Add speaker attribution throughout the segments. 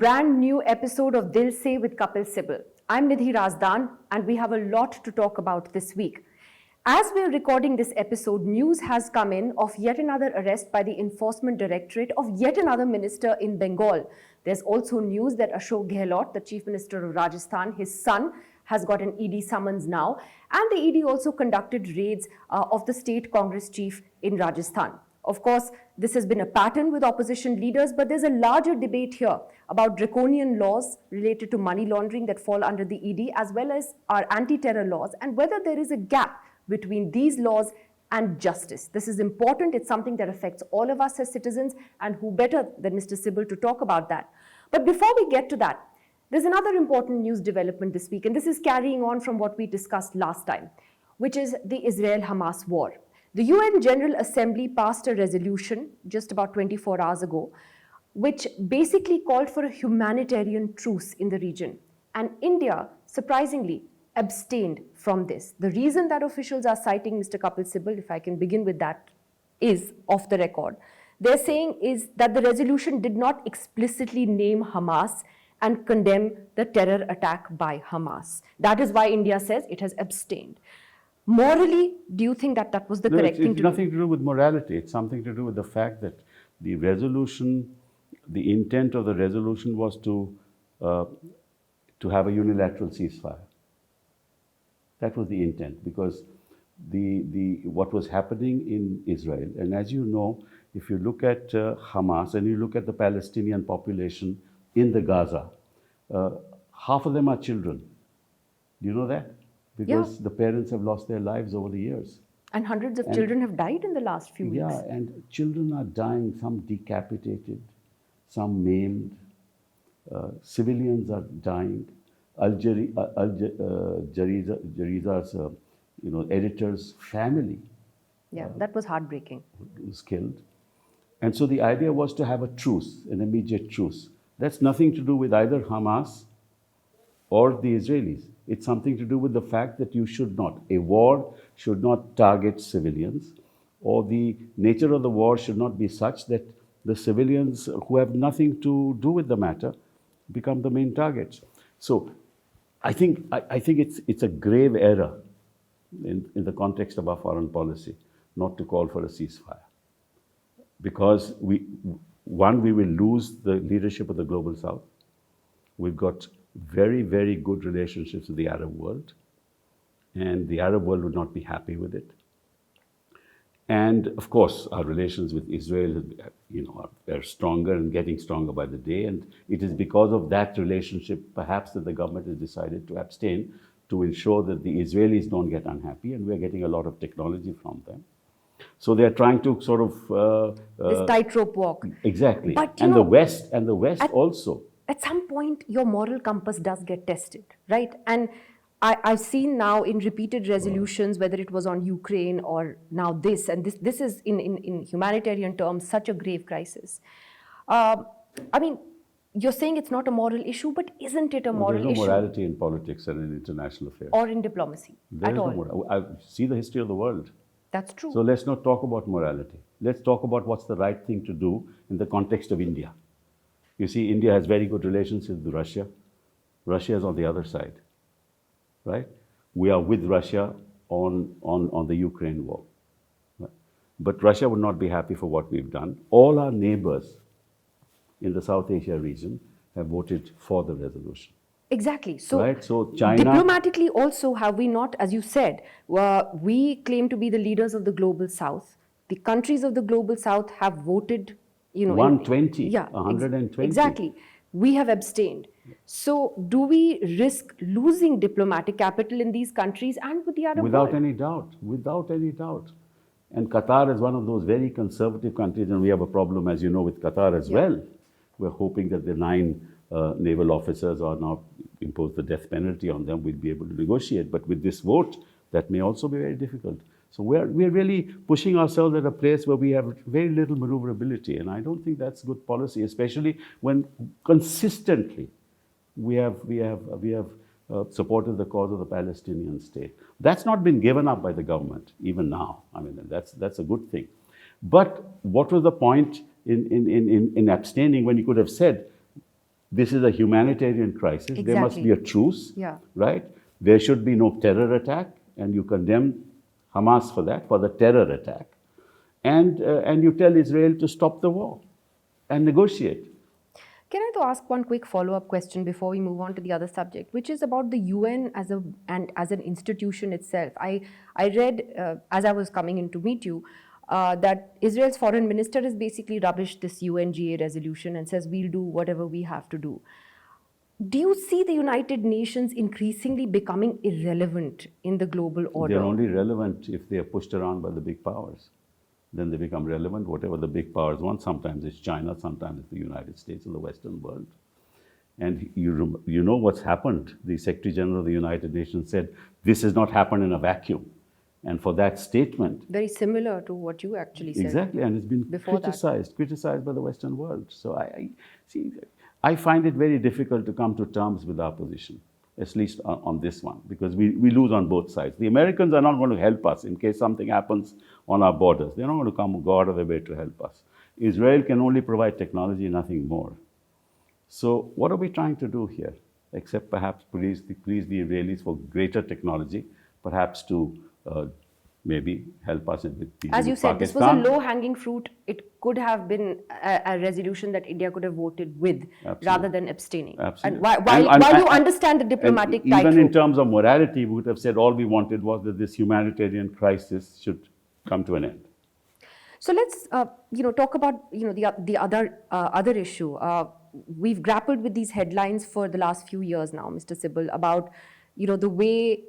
Speaker 1: brand new episode of Dissent with Kapil Sibal. I'm Nidhi Razdan and we have a lot to talk about this week. As we're recording this episode, news has come in of yet another arrest by the Enforcement Directorate of yet another minister in Bengal. There's also news that Ashok Gehlot, the Chief Minister of Rajasthan, his son, has got an ED summons now. And the ED also conducted raids of the state Congress chief in Rajasthan. Of course, this has been a pattern with opposition leaders, but there's a larger debate here about draconian laws related to money laundering that fall under the ED, as well as our anti-terror laws, and whether there is a gap between these laws and justice. This is important. It's something that affects all of us as citizens, and who better than Mr. Sibal to talk about that. But before we get to that, there's another important news development this week, and this is carrying on from what we discussed last time, which is the Israel-Hamas war. The UN General Assembly passed a resolution just about 24 hours ago, which basically called for a humanitarian truce in the region. And India, surprisingly, abstained from this. The reason that officials are citing, Mr. Kapil Sibal, if I can begin with that, is off the record. They're saying is that the resolution did not explicitly name Hamas and condemn the terror attack by Hamas. That is why India says it has abstained. Morally, do you think that that was the correct thing to do?
Speaker 2: It's nothing to do with morality. It's something to do with the fact that the resolution, the intent of the resolution was to have a unilateral ceasefire. That was the intent, because what was happening in Israel, and as you know, if you look at Hamas and you look at the Palestinian population in the Gaza, half of them are children. Do you know that? Because the parents have lost their lives over the years.
Speaker 1: And hundreds of children have died in the last few weeks.
Speaker 2: Yeah, and children are dying, some decapitated, some maimed. Civilians are dying. Al Jazeera's editor's family
Speaker 1: that was heartbreaking.
Speaker 2: Was killed. And so the idea was to have a truce, an immediate truce. That's nothing to do with either Hamas or the Israelis. It's something to do with the fact that a war should not target civilians, or the nature of the war should not be such that the civilians who have nothing to do with the matter become the main targets. So I think it's a grave error in the context of our foreign policy not to call for a ceasefire. Because we will lose the leadership of the Global South. We've got very, very good relationships with the Arab world, and the Arab world would not be happy with it. And of course, our relations with Israel, are stronger and getting stronger by the day. And it is because of that relationship, perhaps, that the government has decided to abstain to ensure that the Israelis don't get unhappy, and we're getting a lot of technology from them. So they're trying to sort of
Speaker 1: this tightrope walk.
Speaker 2: Exactly. But, the West also.
Speaker 1: At some point, your moral compass does get tested, right? And I've seen now in repeated resolutions, whether it was on Ukraine or now this, and this is in humanitarian terms such a grave crisis. You're saying it's not a moral issue, but isn't it a moral issue?
Speaker 2: There's no morality in politics and in international affairs.
Speaker 1: Or in diplomacy at all.
Speaker 2: I see the history of the world.
Speaker 1: That's true.
Speaker 2: So let's not talk about morality. Let's talk about what's the right thing to do in the context of India. You see, India has very good relations with Russia. Russia is on the other side, right? We are with Russia on the Ukraine war. Right? But Russia would not be happy for what we've done. All our neighbors in the South Asia region have voted for the resolution.
Speaker 1: Exactly. So,
Speaker 2: right? So China,
Speaker 1: diplomatically also, have we not, as you said, we claim to be the leaders of the Global South. The countries of the Global South have voted,
Speaker 2: 120, 120.
Speaker 1: Exactly. We have abstained. So do we risk losing diplomatic capital in these countries and with the Arab world?
Speaker 2: Without any doubt. And Qatar is one of those very conservative countries, and we have a problem, as you know, with Qatar as well. We're hoping that the 9 naval officers are now imposed the death penalty on them. We'll be able to negotiate. But with this vote, that may also be very difficult. So we're really pushing ourselves at a place where we have very little maneuverability, and I don't think that's good policy, especially when consistently we have supported the cause of the Palestinian state. That's not been given up by the government, even now. That's a good thing. But what was the point in abstaining when you could have said, this is a humanitarian crisis. There must be a truce,
Speaker 1: Yeah.
Speaker 2: right? There should be no terror attack, and you condemn Hamas for that, for the terror attack. And you tell Israel to stop the war and negotiate.
Speaker 1: Can I ask one quick follow-up question before we move on to the other subject, which is about the UN as an institution itself? I read as I was coming in to meet you that Israel's foreign minister has basically rubbished this UNGA resolution and says we'll do whatever we have to do. Do you see the United Nations increasingly becoming irrelevant in the global order?
Speaker 2: They're only relevant if they are pushed around by the big powers. Then they become relevant, whatever the big powers want. Sometimes it's China, sometimes it's the United States and the Western world. And you know what's happened. The Secretary General of the United Nations said, this has not happened in a vacuum. And for that statement...
Speaker 1: Very similar to what you actually said.
Speaker 2: Exactly, and it's been criticized by the Western world. So I find it very difficult to come to terms with our position, at least on this one, because we lose on both sides. The Americans are not going to help us in case something happens on our borders. They're not going to come go out of their way to help us. Israel can only provide technology, nothing more. So what are we trying to do here? Except perhaps please the Israelis for greater technology, perhaps to maybe help us with Pakistan.
Speaker 1: As you said, this was a low-hanging fruit. It could have been a resolution that India could have voted with rather than abstaining.
Speaker 2: Absolutely.
Speaker 1: And while you understand the diplomatic tightrope.
Speaker 2: Even in terms of morality, we would have said all we wanted was that this humanitarian crisis should come to an end.
Speaker 1: So let's talk about the other issue. We've grappled with these headlines for the last few years now, Mr. Sibal, about the way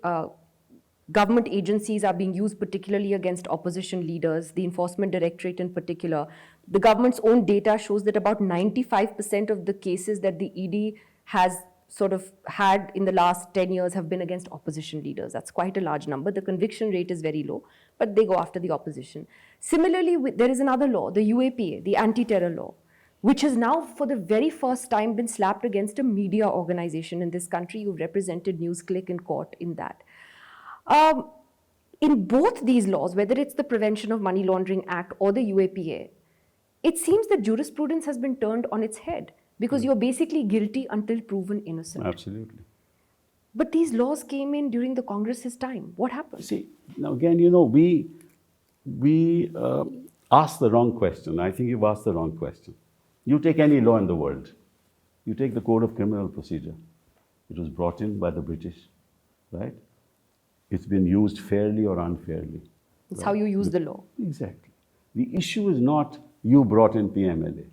Speaker 1: government agencies are being used particularly against opposition leaders, the Enforcement Directorate in particular. The government's own data shows that about 95% of the cases that the ED has sort of had in the last 10 years have been against opposition leaders. That's quite a large number. The conviction rate is very low, but they go after the opposition. Similarly, there is another law, the UAPA, the anti-terror law, which has now for the very first time been slapped against a media organization in this country. You've represented NewsClick in court in that. In both these laws, whether it's the Prevention of Money Laundering Act or the UAPA, it seems that jurisprudence has been turned on its head because you're basically guilty until proven innocent.
Speaker 2: Absolutely.
Speaker 1: But these laws came in during the Congress's time. What happened?
Speaker 2: See, now again, we asked the wrong question. I think you've asked the wrong question. You take any law in the world. You take the Code of Criminal Procedure. It was brought in by the British, right? It's been used fairly or unfairly.
Speaker 1: It's right? How you use the law.
Speaker 2: Exactly. The issue is not you brought in PMLA.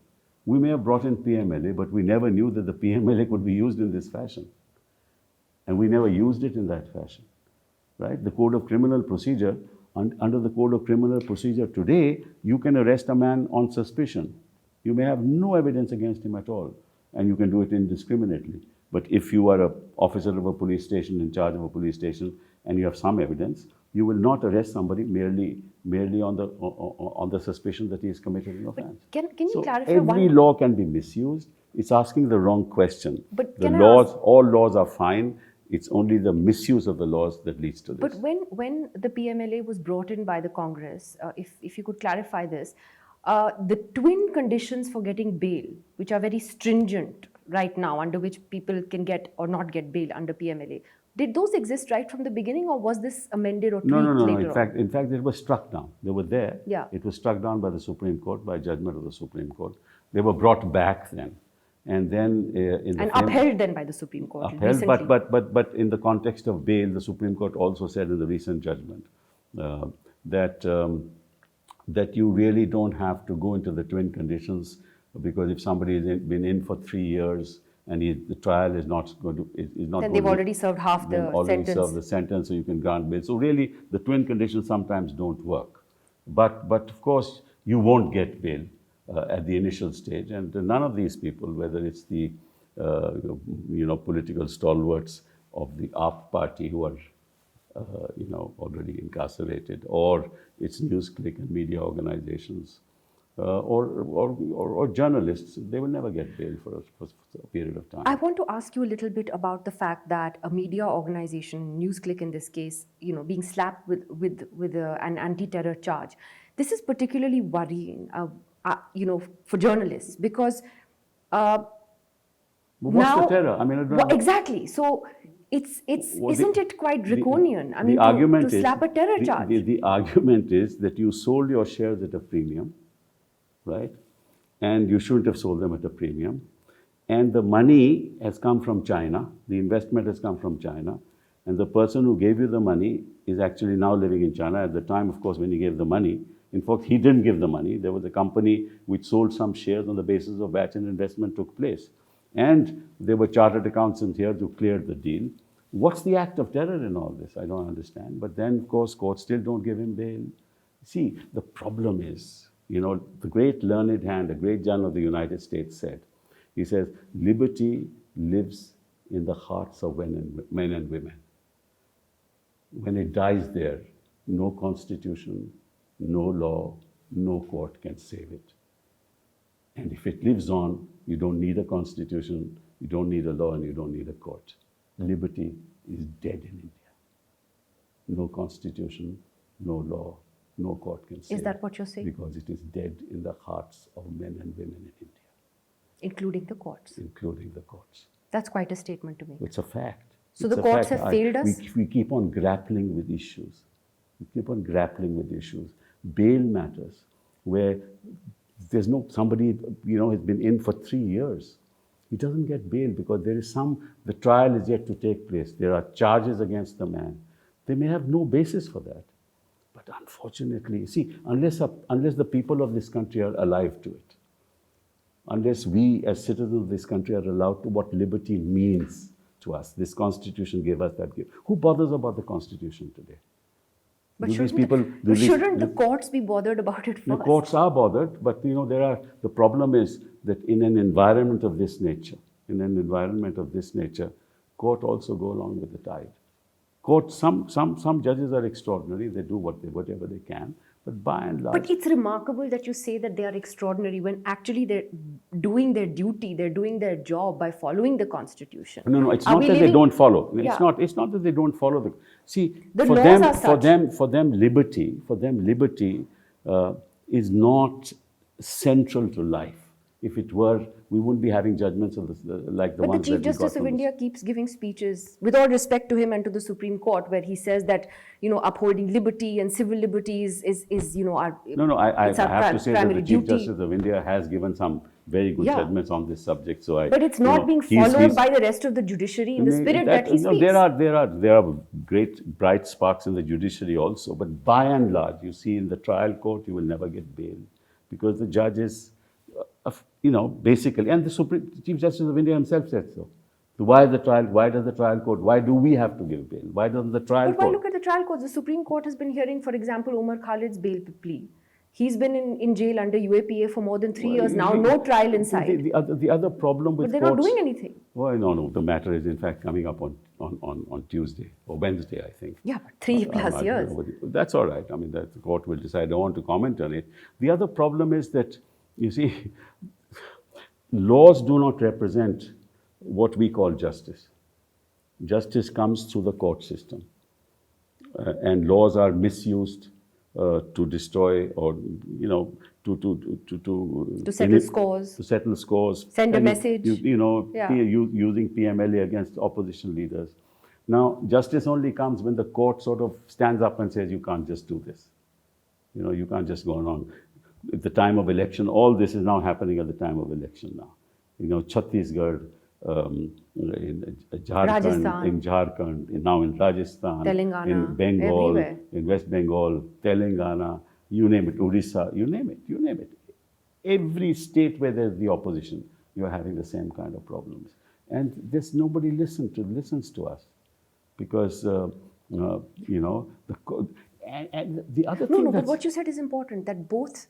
Speaker 2: We may have brought in PMLA, but we never knew that the PMLA could be used in this fashion. And we never used it in that fashion, right? The Code of Criminal Procedure, under the Code of Criminal Procedure today, you can arrest a man on suspicion. You may have no evidence against him at all, and you can do it indiscriminately. But if you are an officer of a police station, in charge of a police station, and you have some evidence, you will not arrest somebody merely on the suspicion that he has committed an offense.
Speaker 1: Can you clarify
Speaker 2: every law can be misused. It's asking the wrong question.
Speaker 1: But
Speaker 2: all laws are fine. It's only the misuse of the laws that leads to this.
Speaker 1: But when the PMLA was brought in by the Congress, if you could clarify this, the twin conditions for getting bail, which are very stringent right now, under which people can get or not get bail under PMLA, did those exist right from the beginning, or was this amended or tweaked later on?
Speaker 2: In fact, it was struck down. They were there.
Speaker 1: Yeah.
Speaker 2: It was struck down by the Supreme Court, by judgment of the Supreme Court. They were brought back then. And then
Speaker 1: upheld then by the Supreme Court
Speaker 2: upheld,
Speaker 1: recently.
Speaker 2: But in the context of bail, the Supreme Court also said in the recent judgment that you really don't have to go into the twin conditions, because if somebody has been in for 3 years and the trial is not going to
Speaker 1: then they've already served half the sentence.
Speaker 2: Already served the sentence, so you can grant bail. So really, the twin conditions sometimes don't work. But of course, you won't get bail at the initial stage, and none of these people, whether it's the political stalwarts of the AAP party who are already incarcerated, or it's NewsClick and media organizations, or journalists, they will never get bail for a period of time.
Speaker 1: I want to ask you a little bit about the fact that a media organization, NewsClick in this case, being slapped with an anti-terror charge. This is particularly worrying, for journalists, because
Speaker 2: But what's
Speaker 1: now,
Speaker 2: the terror? I mean, I don't
Speaker 1: exactly. So isn't it quite draconian? I mean,
Speaker 2: the argument
Speaker 1: to slap a terror charge.
Speaker 2: The argument is that you sold your shares at a premium, right? And you shouldn't have sold them at a premium. And the money has come from China. The investment has come from China. And the person who gave you the money is actually now living in China. At the time, of course, when he gave the money, in fact, he didn't give the money. There was a company which sold some shares on the basis of which an investment took place. And there were chartered accountants here to clear the deal. What's the act of terror in all this? I don't understand. But then, of course, courts still don't give him bail. See, the problem is, the great learned hand, a great John of the United States said, he says, liberty lives in the hearts of men and women. When it dies there, no constitution, no law, no court can save it. And if it lives on, you don't need a constitution, you don't need a law, and you don't need a court. Liberty is dead in India. No constitution, no law, no court can save it.
Speaker 1: Is that what you're saying?
Speaker 2: Because it is dead in the hearts of men and women in India.
Speaker 1: Including the courts.
Speaker 2: Including the courts.
Speaker 1: That's quite a statement to make.
Speaker 2: It's a fact.
Speaker 1: So the courts have failed us?
Speaker 2: We keep on grappling with issues. We keep on grappling with issues. Bail matters, where there's somebody, has been in for 3 years. He doesn't get bail because the trial is yet to take place. There are charges against the man. They may have no basis for that. But unfortunately, see, unless the people of this country are alive to it, unless we as citizens of this country are allowed to what liberty means to us, this Constitution gave us that gift. Who bothers about the Constitution today?
Speaker 1: But shouldn't the courts be bothered about it first?
Speaker 2: The courts are bothered, but the problem is that in an environment of this nature, court also go along with the tide. Court, some judges are extraordinary, they do whatever they can, but by and large...
Speaker 1: But it's remarkable that you say that they are extraordinary when actually they're doing their duty, they're doing their job by following the Constitution.
Speaker 2: No, it's not that they don't follow.
Speaker 1: Yeah.
Speaker 2: It's not that they don't follow the... See,
Speaker 1: the
Speaker 2: for
Speaker 1: laws
Speaker 2: them,
Speaker 1: are such.
Speaker 2: for them, liberty is not central to life. If it were, we wouldn't be having judgments of like the ones that we got.
Speaker 1: But the Chief Justice of India keeps giving speeches, with all respect to him and to the Supreme Court, where he says that upholding liberty and civil liberties is our
Speaker 2: I have to say that the Chief
Speaker 1: duty.
Speaker 2: Justice of India has given some very good judgments on this subject.
Speaker 1: But it's not being followed by the rest of the judiciary in the spirit that he speaks.
Speaker 2: There are great bright sparks in the judiciary also, but by and large, you see in the trial court, you will never get bail because the judges. Basically, and the Chief Justice of India himself said so. So why does the trial court, why do we have to give bail? Why doesn't the trial court?
Speaker 1: But why look at the trial courts? The Supreme Court has been hearing, for example, Omar Khaleds' bail plea. He's been in jail under UAPA for more than 3 years now, no trial in sight.
Speaker 2: The other problem with
Speaker 1: But they're not doing anything.
Speaker 2: Well, no, the matter is in fact coming up on Tuesday or Wednesday, I think.
Speaker 1: Yeah, but 3+ years.
Speaker 2: That's all right. I mean, the court will decide. I don't want to comment on it. The other problem is that, you see, laws do not represent what we call justice. Justice comes through the court system. And laws are misused to destroy or,
Speaker 1: to settle scores.
Speaker 2: To settle scores.
Speaker 1: Send a message.
Speaker 2: Using PMLA against opposition leaders. Now, justice only comes when the court sort of stands up and says, you can't just do this. You can't just go along. At the time of election, all this is now happening at the time of election now. Chhattisgarh, in Jharkhand, now in Rajasthan,
Speaker 1: Telangana,
Speaker 2: in Bengal,
Speaker 1: everywhere.
Speaker 2: in West Bengal, Telangana, you name it, Odisha, you name it. Every state where there's the opposition, you're having the same kind of problems. And there's nobody listens to us because, and the other thing
Speaker 1: No, but what you said is important, that both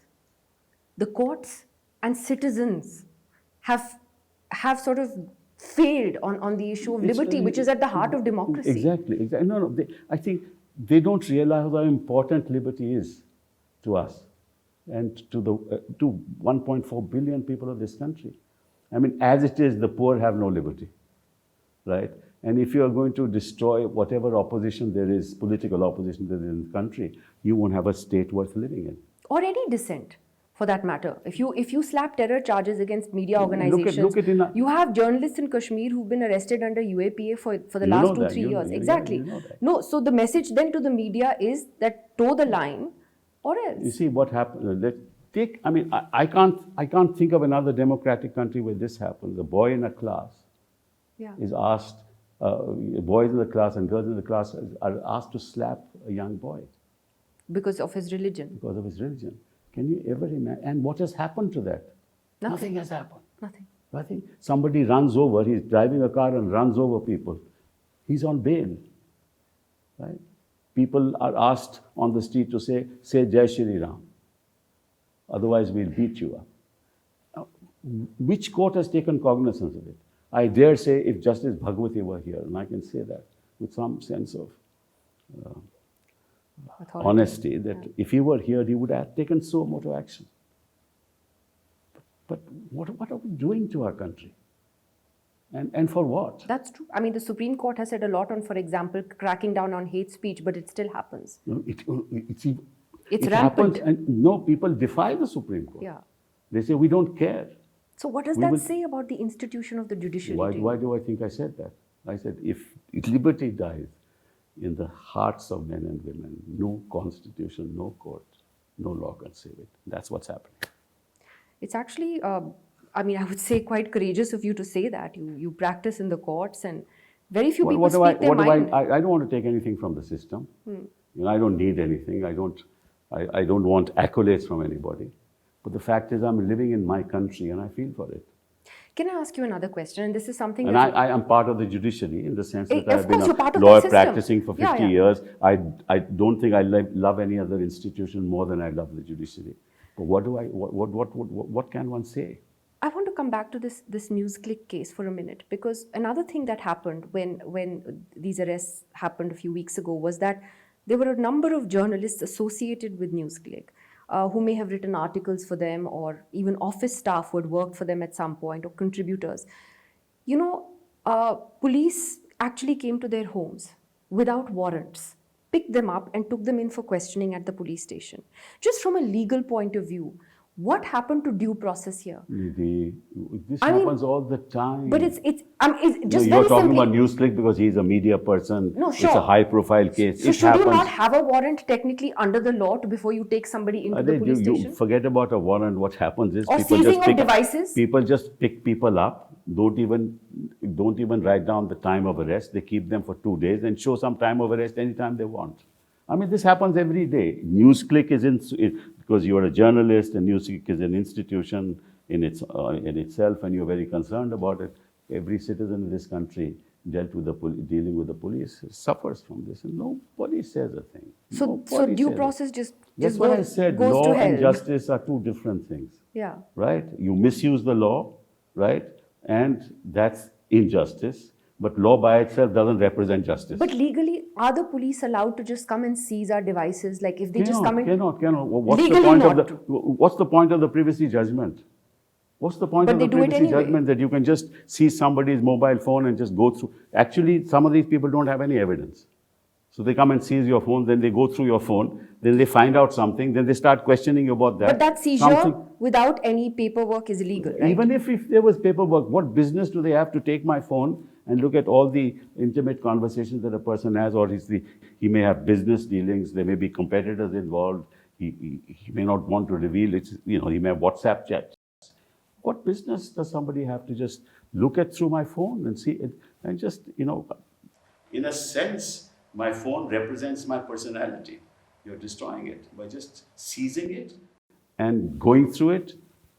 Speaker 1: the courts and citizens have sort of failed on the issue of liberty, which is at the heart of democracy.
Speaker 2: Exactly. No, I think they don't realize how important liberty is to us and to 1.4 billion people of this country. I mean, as it is, the poor have no liberty, right? And if you are going to destroy whatever opposition there is, political opposition there is in the country, you won't have a state worth living in.
Speaker 1: Or any dissent. for that matter. If you slap terror charges against media organizations,
Speaker 2: look at
Speaker 1: you have journalists in Kashmir who've been arrested under UAPA for the
Speaker 2: You
Speaker 1: last
Speaker 2: know
Speaker 1: 2-3
Speaker 2: that, you know,
Speaker 1: years.
Speaker 2: yeah,
Speaker 1: Exactly.
Speaker 2: you know that.
Speaker 1: No, so the message then to the media is that toe the line or else.
Speaker 2: You see what happened. I can't think of another democratic country where this happens. A boy in a class
Speaker 1: Yeah.
Speaker 2: is asked, boys in the class and girls in the class are asked to slap a young boy
Speaker 1: Because of his religion.
Speaker 2: because of his religion. Can you ever imagine? And what has happened to that?
Speaker 1: Nothing.
Speaker 2: Has happened.
Speaker 1: Nothing.
Speaker 2: Somebody runs over, he's driving a car and runs over people. He's on bail. Right? People are asked on the street to say Jai Shri Ram. Otherwise, we'll beat you up. Now, which court has taken cognizance of it? I dare say if Justice Bhagwati were here, and I can say that with some sense of honesty, that if he were here, he would have taken so much action. But what are we doing to our country? And for what?
Speaker 1: That's true. I mean, the Supreme Court has said a lot on, for example, cracking down on hate speech, but it still happens. It's
Speaker 2: it
Speaker 1: rampant.
Speaker 2: happens, and no, people defy the Supreme Court.
Speaker 1: Yeah.
Speaker 2: They say, we don't care.
Speaker 1: So what does that say about the institution of the judiciary?
Speaker 2: Why do I think I said that? I said, if liberty dies in the hearts of men and women, no constitution, no court, no law can save it. That's what's happening.
Speaker 1: It's actually, I would say quite courageous of you to say that. You practice in the courts and very few people speak their mind.
Speaker 2: I don't want to take anything from the system. I don't need anything. I don't want accolades from anybody. But the fact is, I'm living in my country and I feel for it.
Speaker 1: Can I ask you another question? And this is something
Speaker 2: and I am part of the judiciary in the sense that I've been a
Speaker 1: lawyer
Speaker 2: practicing for 50 years. I don't think I love any other institution more than I love the judiciary. But what can one say?
Speaker 1: I want to come back to this NewsClick case for a minute, because another thing that happened when these arrests happened a few weeks ago was that there were a number of journalists associated with NewsClick who may have written articles for them, or even office staff who had worked for them at some point, or contributors. Police actually came to their homes without warrants, picked them up and took them in for questioning at the police station. Just from a legal point of view, what happened to due process here?
Speaker 2: Nidhi, this happens all the time.
Speaker 1: But it's just
Speaker 2: you're
Speaker 1: very
Speaker 2: talking
Speaker 1: simply,
Speaker 2: about NewsClick because he's a media person.
Speaker 1: No, sure.
Speaker 2: It's a high-profile case.
Speaker 1: So should you not have a warrant technically under the law before you take somebody into the police station?
Speaker 2: You forget about a warrant. What happens is
Speaker 1: people
Speaker 2: just pick people up. Don't even write down the time of arrest. They keep them for 2 days and show some time of arrest anytime they want. I mean, this happens every day. NewsClick is because you're a journalist, and NewsClick is an institution in itself, and you're very concerned about it. Every citizen in this country dealing with the police suffers from this, and nobody says a thing.
Speaker 1: So due process just
Speaker 2: That's what I said.
Speaker 1: goes
Speaker 2: Law
Speaker 1: to hell.
Speaker 2: and justice are two different things.
Speaker 1: Yeah.
Speaker 2: Right? You misuse the law, right? And that's injustice. But law by itself doesn't represent justice.
Speaker 1: But legally, are the police allowed to just come and seize our devices? Like if they just come in?
Speaker 2: Cannot. What's the point of the privacy judgment? What's the point of the privacy judgment that you can just seize somebody's mobile phone and just go through? Actually, some of these people don't have any evidence. So they come and seize your phone, then they go through your phone, then they find out something, then they start questioning you about that.
Speaker 1: But that seizure without any paperwork is illegal, right?
Speaker 2: Even if there was paperwork, what business do they have to take my phone and look at all the intimate conversations that a person has, or he may have business dealings, there may be competitors involved, he may not want to reveal it, he may have WhatsApp chats. What business does somebody have to just look at through my phone and see it and just, in a sense, my phone represents my personality. You're destroying it by just seizing it and going through it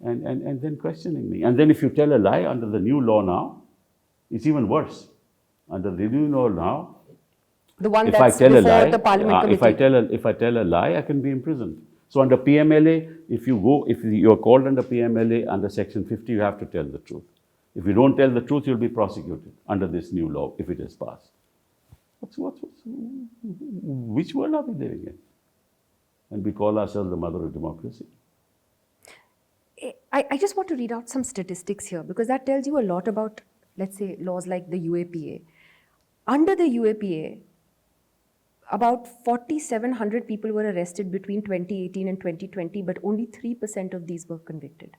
Speaker 2: and then questioning me. And then if you tell a lie under the new law now, it's even worse. Under the new law now,
Speaker 1: the one that's before the Parliament Committee.
Speaker 2: If I tell a lie, I can be imprisoned. So under PMLA, if you're called under PMLA under Section 50, you have to tell the truth. If you don't tell the truth, you'll be prosecuted under this new law if it is passed. Which world are we living in? And we call ourselves the mother of democracy.
Speaker 1: I just want to read out some statistics here, because that tells you a lot about, let's say, laws like the UAPA. Under the UAPA, About 4,700 people were arrested between 2018 and 2020, but only 3% of these were convicted.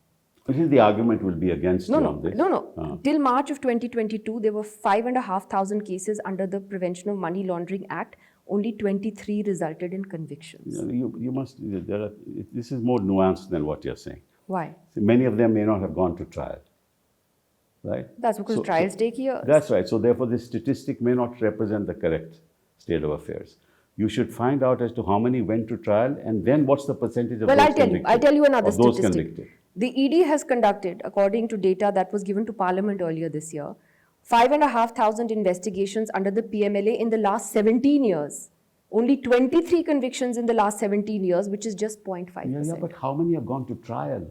Speaker 2: I think the argument will be against you on this.
Speaker 1: No. Till March of 2022, there were 5,500 cases under the Prevention of Money Laundering Act. Only 23 resulted in convictions.
Speaker 2: You must. This is more nuanced than what you're saying.
Speaker 1: Why?
Speaker 2: See, many of them may not have gone to trial. Right?
Speaker 1: That's because trials take years.
Speaker 2: That's right. So therefore, this statistic may not represent the correct state of affairs. You should find out as to how many went to trial, and then what's the percentage of those convicted.
Speaker 1: I'll tell you another
Speaker 2: those
Speaker 1: statistic.
Speaker 2: Convicted.
Speaker 1: The ED has conducted, according to data that was given to Parliament earlier this year, 5,500 investigations under the PMLA in the last 17 years. Only 23 convictions in the last 17 years, which is just 0.5%.
Speaker 2: Yeah, but how many have gone to trial?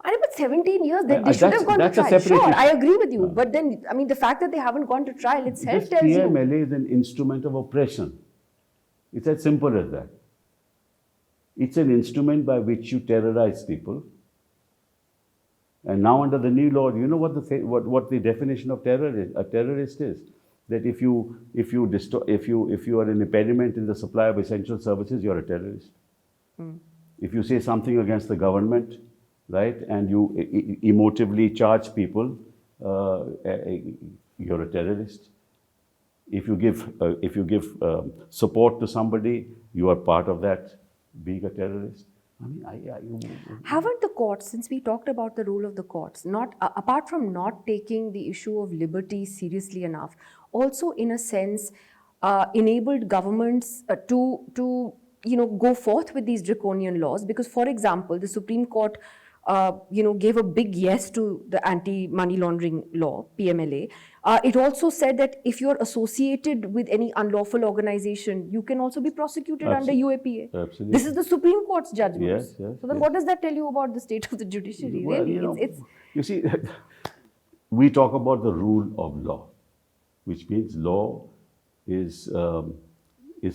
Speaker 1: But 17 years, they should have gone to trial. Sure, I agree with you. But then, the fact that they haven't gone to trial itself tells you.
Speaker 2: PMLA is an instrument of oppression. It's as simple as that. It's an instrument by which you terrorize people. And now under the new law, you know what the definition of terror is? A terrorist is that if you are an impediment in the supply of essential services, you're a terrorist. If you say something against the government, right, and you emotively charge people, you're a terrorist. If you give support to somebody, you are part of that being a terrorist.
Speaker 1: Haven't the courts, since we talked about the role of the courts, apart from not taking the issue of liberty seriously enough, also in a sense enabled governments to go forth with these draconian laws? Because, for example, the Supreme Court gave a big yes to the anti-money laundering law, PMLA. It also said that if you're associated with any unlawful organization, you can also be prosecuted under UAPA.
Speaker 2: Absolutely.
Speaker 1: This is the Supreme Court's judgment.
Speaker 2: Yes.
Speaker 1: So then what does that tell you about the state of the judiciary?
Speaker 2: Well,
Speaker 1: really?
Speaker 2: You see, we talk about the rule of law, which means law is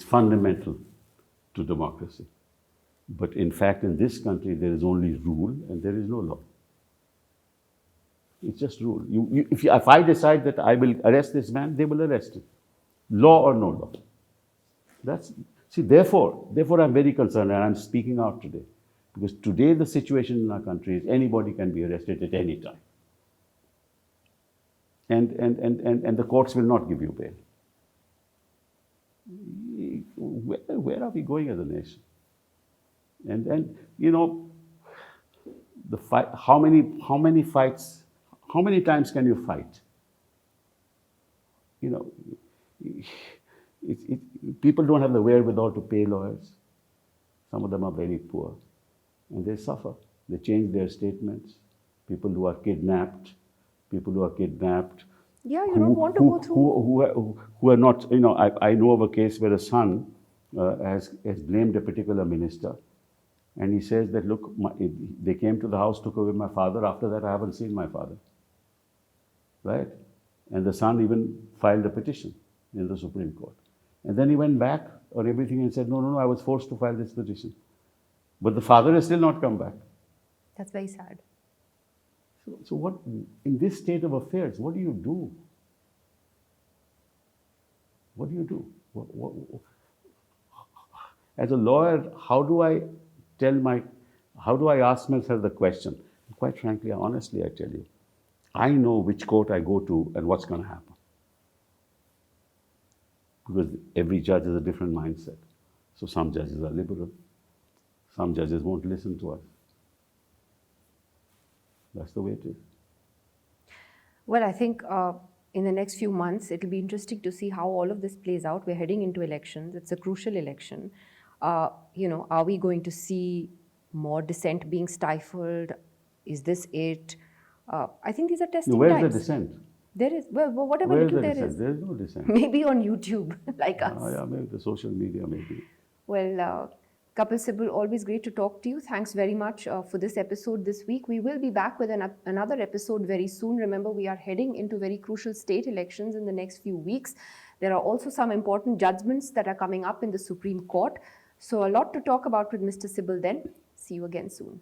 Speaker 2: fundamental to democracy. But in fact, in this country, there is only rule and there is no law. It's just rule. If I decide that I will arrest this man, they will arrest him. Law or no law. Therefore, I'm very concerned, and I'm speaking out today. Because today the situation in our country is anybody can be arrested at any time. And the courts will not give you bail. Where are we going as a nation? And then, the fight. How many fights? How many times can you fight? People don't have the wherewithal to pay lawyers. Some of them are very poor, and they suffer. They change their statements. People who are kidnapped.
Speaker 1: Yeah, you don't want to go through.
Speaker 2: Who are not. I know of a case where a son has blamed a particular minister. And he says that, look, they came to the house, took away my father. After that, I haven't seen my father. Right? And the son even filed a petition in the Supreme Court. And then he went back on everything and said, no, I was forced to file this petition. But the father has still not come back.
Speaker 1: That's very sad.
Speaker 2: So what, in this state of affairs, what do you do? What do you do? As a lawyer, how do I ask myself the question? Quite frankly, honestly, I tell you, I know which court I go to and what's going to happen. Because every judge has a different mindset. So some judges are liberal. Some judges won't listen to us. That's the way it is.
Speaker 1: Well, I think in the next few months, it'll be interesting to see how all of this plays out. We're heading into elections. It's a crucial election. Are we going to see more dissent being stifled? Is this it? I think these are testing times.
Speaker 2: Where's the dissent?
Speaker 1: There is. Well, whatever little there is.
Speaker 2: There is no dissent.
Speaker 1: Maybe on YouTube, like us.
Speaker 2: Yeah, maybe the social media, maybe.
Speaker 1: Well, Kapil Sibal, always great to talk to you. Thanks very much for this episode this week. We will be back with another episode very soon. Remember, we are heading into very crucial state elections in the next few weeks. There are also some important judgments that are coming up in the Supreme Court. So a lot to talk about with Mr. Sibal then. See you again soon.